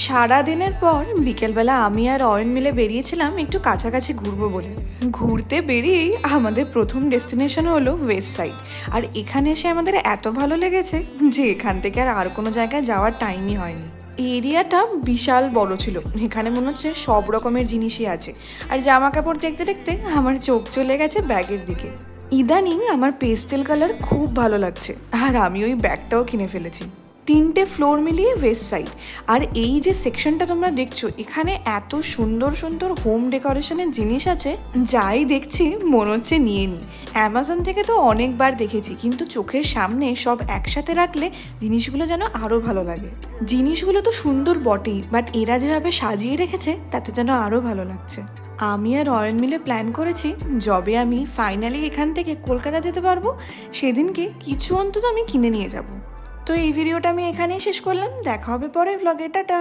সারা দিনের পর বিকেলবেলা আমি আর অয়ন মিলে বেরিয়েছিলাম একটু কাছাকাছি ঘুরবো বলে। ঘুরতে বেরিয়েই আমাদের প্রথম ডেস্টিনেশন হলো ওয়েস্ট সাইড। আর এখানে এসে আমাদের এত ভালো লেগেছে যে এখান থেকে আর কোনো জায়গায় যাওয়ার টাইমই হয়নি। এরিয়াটা বিশাল বড় ছিল, এখানে মনে হচ্ছে সব রকমের জিনিসই আছে। আর জামা কাপড় দেখতে দেখতে আমার চোখ চলে গেছে ব্যাগের দিকে। ইদানিং আমার পেস্টেল কালার খুব ভালো লাগছে, আর আমি ওই ব্যাগটাও কিনে ফেলেছি। 3টে ফ্লোর মিলিয়ে ওয়েস্ট সাইড। আর এই যে সেকশনটা তোমরা দেখছো, এখানে এত সুন্দর সুন্দর হোম ডেকোরেশনের জিনিস আছে, যাই দেখছি মনে হচ্ছে নিয়ে নিই। অ্যামাজন থেকে তো অনেকবার দেখেছি, কিন্তু চোখের সামনে সব একসাথে রাখলে জিনিসগুলো যেন আরও ভালো লাগে। জিনিসগুলো তো সুন্দর বটেই, বাট এরা যেভাবে সাজিয়ে রেখেছে তাতে যেন আরও ভালো লাগছে। আমি আর অয়ন মিলে প্ল্যান করেছি, যবে আমি ফাইনালি এখান থেকে কলকাতা যেতে পারবো সেদিনকে কিছু অন্তত আমি কিনে নিয়ে যাব। তো এই ভিডিওটা আমি এখানেই শেষ করলাম, দেখা হবে পরের ব্লগে, টাটা।